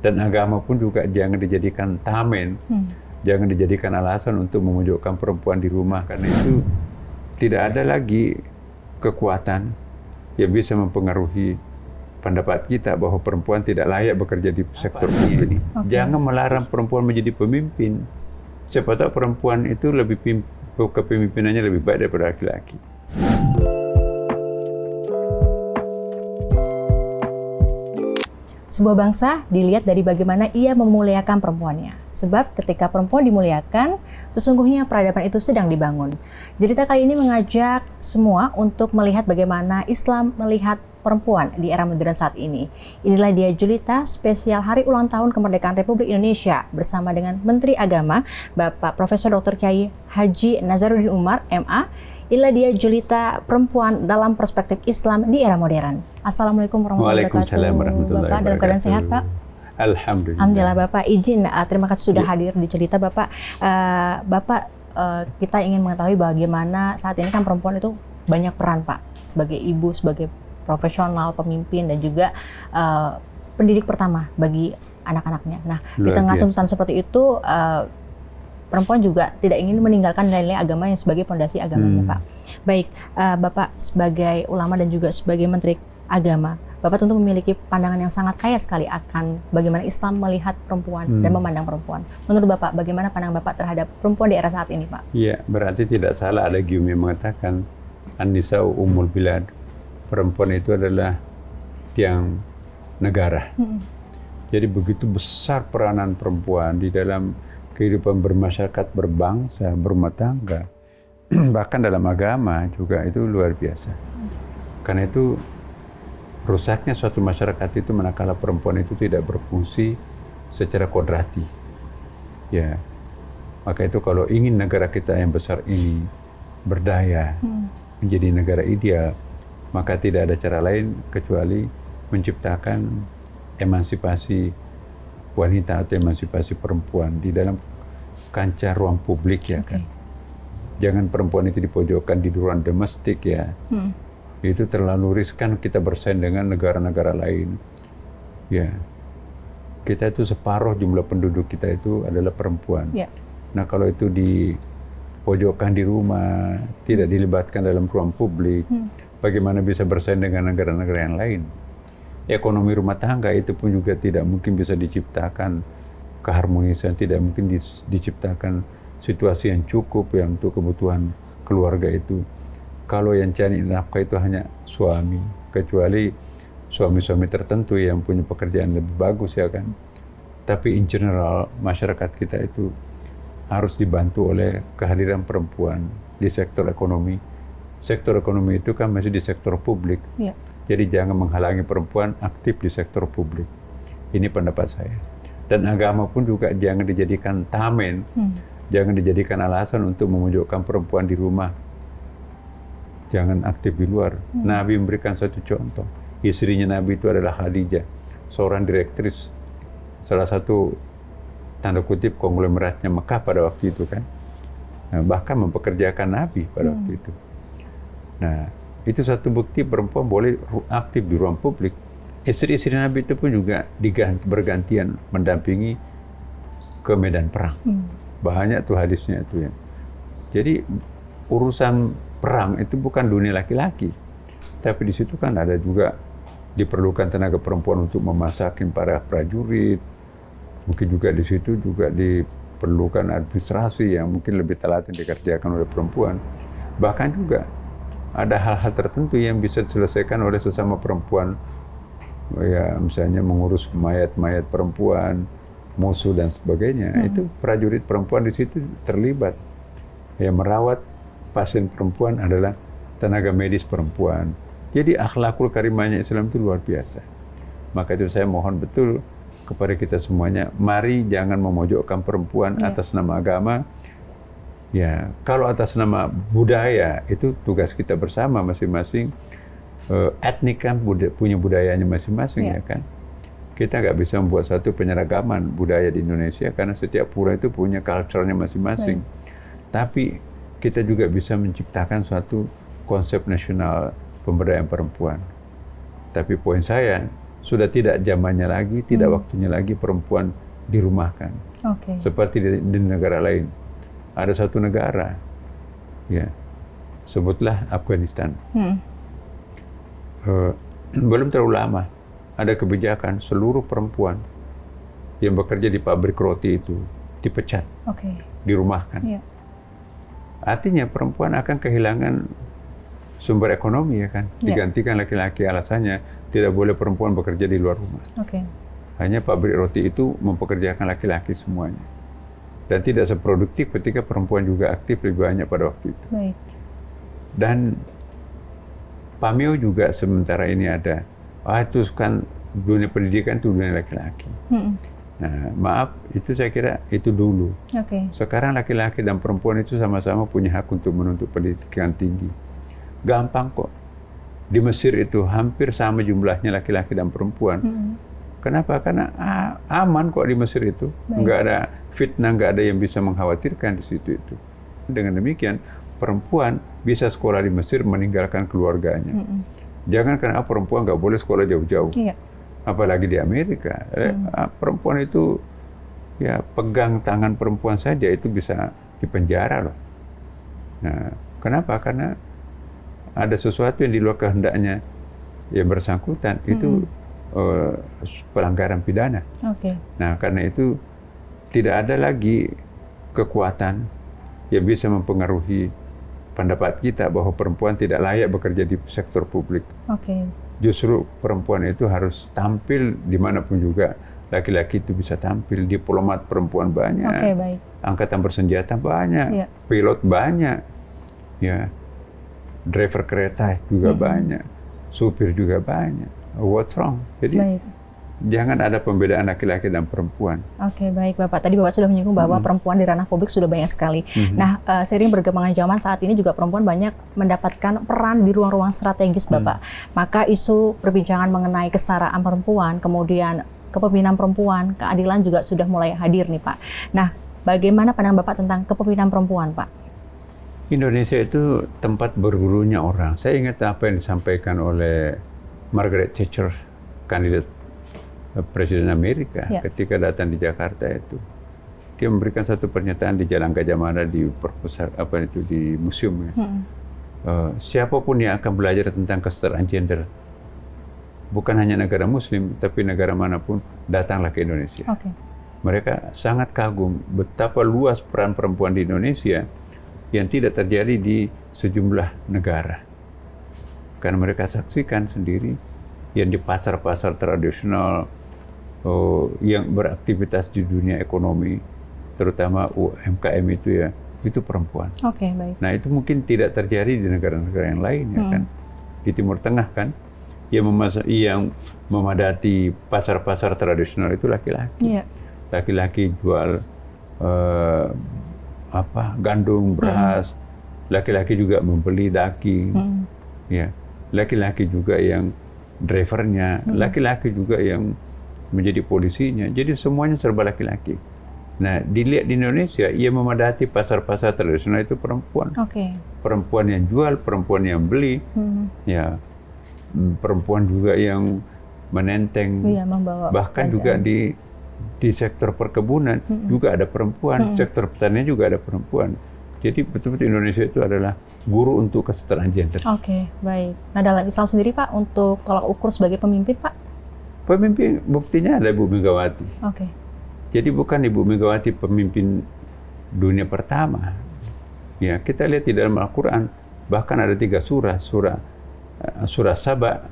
Dan agama pun juga jangan dijadikan tamen, jangan dijadikan alasan untuk memojokkan perempuan di rumah. Karena itu tidak ada lagi kekuatan yang bisa mempengaruhi pendapat kita bahwa perempuan tidak layak bekerja di sektor publik. Jangan melarang perempuan menjadi pemimpin. Siapa tahu perempuan itu kepemimpinannya lebih baik daripada laki-laki. Sebuah bangsa dilihat dari bagaimana ia memuliakan perempuannya. Sebab ketika perempuan dimuliakan, sesungguhnya peradaban itu sedang dibangun. Cerita kali ini mengajak semua untuk melihat bagaimana Islam melihat perempuan di era modern saat ini. Inilah dia Julita spesial Hari Ulang Tahun Kemerdekaan Republik Indonesia bersama dengan Menteri Agama, Bapak Profesor Dr. Kiai Haji Nazaruddin Umar, MA. Inilah dia Julita perempuan dalam perspektif Islam di era modern. Assalamualaikum warahmatullahi wabarakatuh. Waalaikumsalam warahmatullahi Bapak dalam keadaan sehat, Pak? Alhamdulillah. Alhamdulillah, Bapak. Izin, terima kasih sudah hadir di Julita, Bapak. Kita ingin mengetahui bagaimana saat ini kan perempuan itu banyak peran, Pak. Sebagai ibu, sebagai profesional, pemimpin, dan juga pendidik pertama bagi anak-anaknya. Nah, di tengah tuntutan seperti itu, perempuan juga tidak ingin meninggalkan nilai-nilai agama yang sebagai fondasi agamanya, Pak. Baik, Bapak sebagai ulama dan juga sebagai Menteri Agama, Bapak tentu memiliki pandangan yang sangat kaya sekali akan bagaimana Islam melihat perempuan dan memandang perempuan. Menurut Bapak, bagaimana pandangan Bapak terhadap perempuan di era saat ini, Pak? Iya, berarti tidak salah ada gium yang mengatakan An-Nisa Ummul Bilad. Perempuan itu adalah tiang negara. Jadi begitu besar peranan perempuan di dalam kehidupan bermasyarakat, berbangsa, berumah tangga, bahkan dalam agama juga itu luar biasa. Karena itu rusaknya suatu masyarakat itu manakala perempuan itu tidak berfungsi secara kodrati. Ya, maka itu kalau ingin negara kita yang besar ini berdaya, menjadi negara ideal, maka tidak ada cara lain kecuali menciptakan emansipasi wanita atau emansipasi perempuan di dalam kancah ruang publik, ya kan. Jangan perempuan itu dipojokkan di ruang domestik, ya. Itu terlalu riskan kita bersaing dengan negara-negara lain. Ya. Kita itu separuh jumlah penduduk kita itu adalah perempuan. Nah, kalau itu dipojokkan di rumah, tidak dilibatkan dalam ruang publik, bagaimana bisa bersaing dengan negara-negara yang lain? Ekonomi rumah tangga itu pun juga tidak mungkin bisa diciptakan keharmonisan, tidak mungkin diciptakan situasi yang cukup yang untuk kebutuhan keluarga itu. Kalau yang cari nafkah itu hanya suami, kecuali suami-suami tertentu yang punya pekerjaan lebih bagus, ya kan. Tapi in general masyarakat kita itu harus dibantu oleh kehadiran perempuan di sektor ekonomi. Sektor ekonomi itu kan masih di sektor publik. Jadi jangan menghalangi perempuan aktif di sektor publik. Ini pendapat saya. Dan agama pun juga jangan dijadikan tamen, jangan dijadikan alasan untuk memojokkan perempuan di rumah. Jangan aktif di luar. Nabi memberikan satu contoh. Istrinya Nabi itu adalah Khadijah, seorang direktris, salah satu tanda kutip konglomeratnya Mekah pada waktu itu kan. Nah, bahkan mempekerjakan Nabi pada waktu itu. Nah, itu satu bukti perempuan boleh aktif di ruang publik. Istri-istri Nabi itu pun juga bergantian mendampingi ke medan perang. Banyak tuh hadisnya itu ya. Jadi urusan perang itu bukan dunia laki-laki, tapi di situ kan ada juga diperlukan tenaga perempuan untuk memasakin para prajurit. Mungkin juga di situ juga diperlukan administrasi yang mungkin lebih telaten dikerjakan oleh perempuan. Bahkan juga ada hal-hal tertentu yang bisa diselesaikan oleh sesama perempuan. Ya, misalnya mengurus mayat-mayat perempuan, musuh dan sebagainya. Itu prajurit perempuan di situ terlibat. Yang merawat pasien perempuan adalah tenaga medis perempuan. Jadi akhlakul karimahnya Islam itu luar biasa. Maka itu saya mohon betul kepada kita semuanya, mari jangan memojokkan perempuan atas nama agama. Ya, kalau atas nama budaya itu tugas kita bersama masing-masing. Etnik kan punya budayanya masing-masing, ya kan. Kita nggak bisa membuat satu penyeragaman budaya di Indonesia karena setiap pura itu punya culture-nya masing-masing. Tapi kita juga bisa menciptakan suatu konsep nasional pemberdayaan perempuan. Tapi poin saya, sudah tidak zamannya lagi, tidak waktunya lagi perempuan dirumahkan. Seperti di negara lain. Ada satu negara, ya, sebutlah Afghanistan. Belum terlalu lama, ada kebijakan seluruh perempuan yang bekerja di pabrik roti itu dipecat, dirumahkan. Artinya perempuan akan kehilangan sumber ekonomi, ya kan, digantikan laki-laki. Alasannya tidak boleh perempuan bekerja di luar rumah. Hanya pabrik roti itu mempekerjakan laki-laki semuanya, dan tidak seproduktif ketika perempuan juga aktif lebih banyak pada waktu itu. Dan PAMIO juga sementara ini ada, itu kan dunia pendidikan itu dunia laki-laki. Nah, maaf, itu saya kira itu dulu. Sekarang laki-laki dan perempuan itu sama-sama punya hak untuk menuntut pendidikan tinggi. Gampang kok. Di Mesir itu hampir sama jumlahnya laki-laki dan perempuan. Kenapa? Karena aman kok di Mesir itu. Nggak ada fitnah, nggak ada yang bisa mengkhawatirkan di situ itu. Dengan demikian, perempuan bisa sekolah di Mesir meninggalkan keluarganya. Jangan karena perempuan nggak boleh sekolah jauh-jauh. Apalagi di Amerika, perempuan itu, ya, pegang tangan perempuan saja itu bisa dipenjara loh. Nah, kenapa? Karena ada sesuatu yang di luar kehendaknya yang bersangkutan, itu pelanggaran pidana. Nah, karena itu tidak ada lagi kekuatan yang bisa mempengaruhi pendapat kita bahwa perempuan tidak layak bekerja di sektor publik. Justru perempuan itu harus tampil dimanapun juga. Laki-laki itu bisa tampil, diplomat perempuan banyak, angkatan bersenjata banyak, pilot banyak, ya, driver kereta juga banyak, supir juga banyak. What's wrong? Jadi jangan ada pembedaan laki-laki dan perempuan. Baik Bapak. Tadi Bapak sudah menyinggung bahwa perempuan di ranah publik sudah banyak sekali. Nah, seiring berkembangnya zaman saat ini juga perempuan banyak mendapatkan peran di ruang-ruang strategis, Bapak. Maka isu perbincangan mengenai kesetaraan perempuan, kemudian kepemimpinan perempuan, keadilan juga sudah mulai hadir nih, Pak. Nah, bagaimana pandangan Bapak tentang kepemimpinan perempuan, Pak? Indonesia itu tempat bergurunya orang. Saya ingat apa yang disampaikan oleh Margaret Thatcher, kandidat Presiden Amerika, ketika datang di Jakarta itu. Dia memberikan satu pernyataan di Jalan Gajah Mada di di museum, ya. Siapapun yang akan belajar tentang kesetaraan gender, bukan hanya negara Muslim, tapi negara manapun, datanglah ke Indonesia. Mereka sangat kagum betapa luas peran perempuan di Indonesia yang tidak terjadi di sejumlah negara. Karena mereka saksikan sendiri yang di pasar-pasar tradisional, yang beraktivitas di dunia ekonomi, terutama UMKM itu, ya, itu perempuan. Baik. Nah, itu mungkin tidak terjadi di negara-negara yang lain, ya kan? Di Timur Tengah kan, yang memadati pasar-pasar tradisional itu laki-laki. Laki-laki jual gandum, beras. Laki-laki juga membeli daging. Ya, laki-laki juga yang drivernya, laki-laki juga yang menjadi polisinya. Jadi semuanya serba laki-laki. Nah, dilihat di Indonesia, ia memadati pasar-pasar tradisional itu perempuan. Perempuan yang jual, perempuan yang beli, ya, perempuan juga yang menenteng. Bahkan juga di sektor perkebunan juga ada perempuan, sektor pertanian juga ada perempuan. Jadi betul-betul Indonesia itu adalah guru untuk kesetaraan gender. Baik. Nah, dalam Islam sendiri, Pak, untuk tolak ukur sebagai pemimpin, Pak? Pemimpin, buktinya ada Ibu Megawati. Jadi bukan Ibu Megawati pemimpin dunia pertama. Ya, kita lihat di dalam Al-Quran, bahkan ada 3 surah, surah Saba,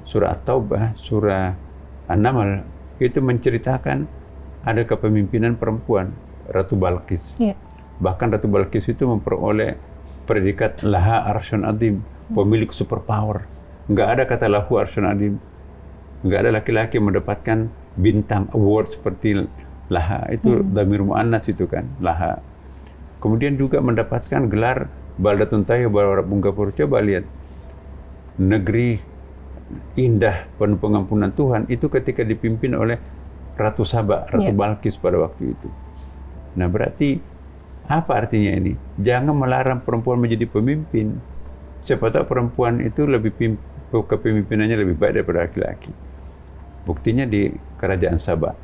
surah At-Taubah, surah An-Naml, itu menceritakan ada kepemimpinan perempuan, Ratu Balqis. Bahkan Ratu Balqis itu memperoleh predikat Laha Arsyun Adim, pemilik superpower. Nggak ada kata Lahu Arsyun Adim. Nggak ada laki-laki yang mendapatkan bintang award seperti Laha. Itu dhamir mu'annas itu kan, Laha. Kemudian juga mendapatkan gelar Baldatun Thayyibah Rabbun Ghafur. Coba lihat, negeri indah penuh pengampunan Tuhan itu ketika dipimpin oleh Ratu Saba, Ratu Balqis pada waktu itu. Nah, berarti apa artinya ini? Jangan melarang perempuan menjadi pemimpin. Siapa tahu perempuan itu kepemimpinannya lebih baik daripada laki-laki. Buktinya di Kerajaan Sabah,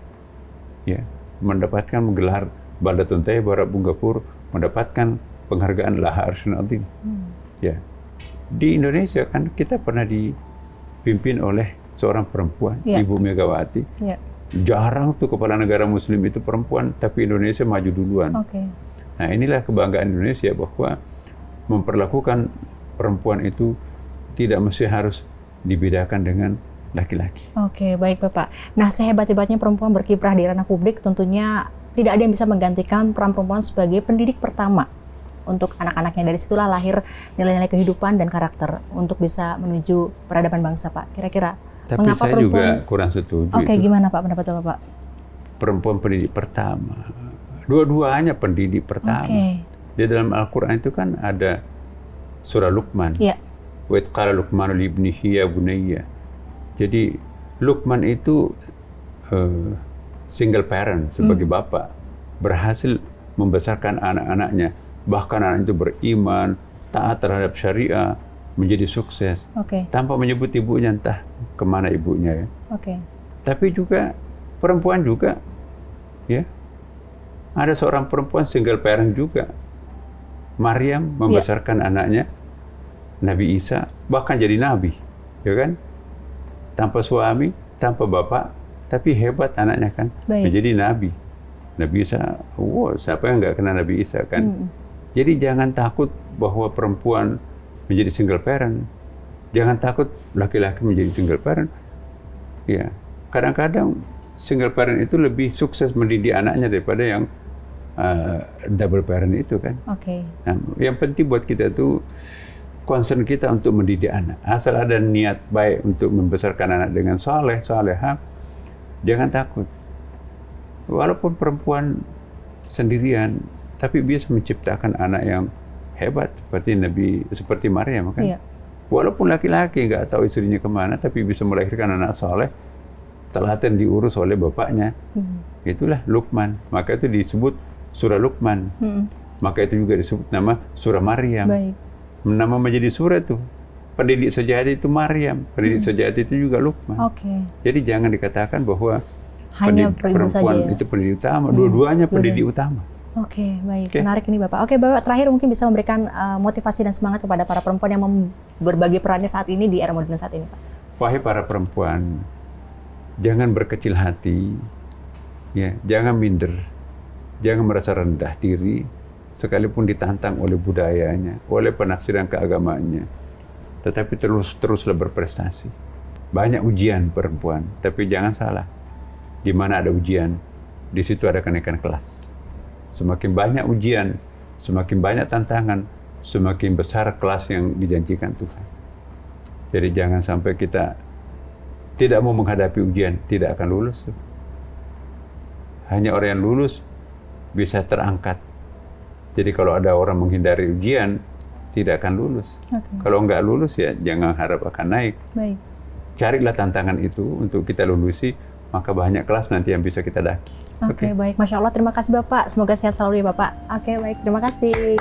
ya, mendapatkan gelar Baldatun Thayyibah Rabbun Ghafur, mendapatkan penghargaan Laha Arsyun Azim. Ya. Di Indonesia kan kita pernah dipimpin oleh seorang perempuan, Ibu Megawati. Jarang tuh kepala negara muslim itu perempuan, tapi Indonesia maju duluan. Nah, inilah kebanggaan Indonesia, bahwa memperlakukan perempuan itu tidak mesti harus dibedakan dengan laki-laki. Oke, baik Bapak. Nah, sehebat-hebatnya perempuan berkiprah di ranah publik, tentunya tidak ada yang bisa menggantikan peran perempuan sebagai pendidik pertama untuk anak-anaknya. Dari situlah lahir nilai-nilai kehidupan dan karakter untuk bisa menuju peradaban bangsa, Pak. Kira-kira tapi mengapa saya juga kurang setuju. Oke, gimana Pak pendapat Bapak? Perempuan pendidik pertama. Dua-duanya pendidik pertama. Di dalam Al-Quran itu kan ada surah Luqman. Wa idh qala Luqmanu li ibnihi ya bunayya. Jadi Luqman itu single parent sebagai bapak, berhasil membesarkan anak-anaknya. Bahkan anak itu beriman, taat terhadap syariah, menjadi sukses. Tanpa menyebut ibunya, entah kemana ibunya ya. Tapi juga perempuan juga, ya. Ada seorang perempuan single parent juga. Maryam membesarkan anaknya, Nabi Isa, bahkan jadi nabi, ya kan? Tanpa suami, tanpa bapak, tapi hebat anaknya kan, menjadi nabi. Nabi Isa, wow, siapa yang nggak kenal Nabi Isa kan? Jadi jangan takut bahwa perempuan menjadi single parent. Jangan takut laki-laki menjadi single parent. Ya, kadang-kadang single parent itu lebih sukses mendidik anaknya daripada yang double parent itu kan. Nah, yang penting buat kita tuh concern kita untuk mendidik anak. Asal ada niat baik untuk membesarkan anak dengan saleh, saleha, jangan takut. Walaupun perempuan sendirian, tapi bisa menciptakan anak yang hebat seperti Maryam kan. Walaupun laki-laki nggak tahu istrinya kemana, tapi bisa melahirkan anak saleh, telaten diurus oleh bapaknya. Itulah Luqman. Maka itu disebut surah Luqman. Maka itu juga disebut nama surah Maryam. Nama menjadi surah itu. Pendidik sejati itu Maryam. Pendidik sejati itu juga Luqman. Jadi jangan dikatakan bahwa hanya perempuan saja, ya? Itu pendidik utama. Dua-duanya pendidik utama. Baik. Menarik ini Bapak. Bapak, terakhir mungkin bisa memberikan motivasi dan semangat kepada para perempuan yang berbagi perannya saat ini di era modern saat ini, Pak. Wahai para perempuan, jangan berkecil hati, ya, jangan minder, jangan merasa rendah diri, sekalipun ditantang oleh budayanya, oleh penafsiran keagamaannya. Tetapi teruslah berprestasi. Banyak ujian perempuan, tapi jangan salah. Di mana ada ujian, di situ ada kenaikan kelas. Semakin banyak ujian, semakin banyak tantangan, semakin besar kelas yang dijanjikan Tuhan. Jadi jangan sampai kita tidak mau menghadapi ujian, tidak akan lulus. Hanya orang yang lulus bisa terangkat. Jadi kalau ada orang menghindari ujian, tidak akan lulus. Kalau nggak lulus ya jangan harap akan naik. Carilah tantangan itu untuk kita lulusi, maka banyak kelas nanti yang bisa kita daki. Baik. Masya Allah, terima kasih Bapak. Semoga sehat selalu ya Bapak. Baik, terima kasih.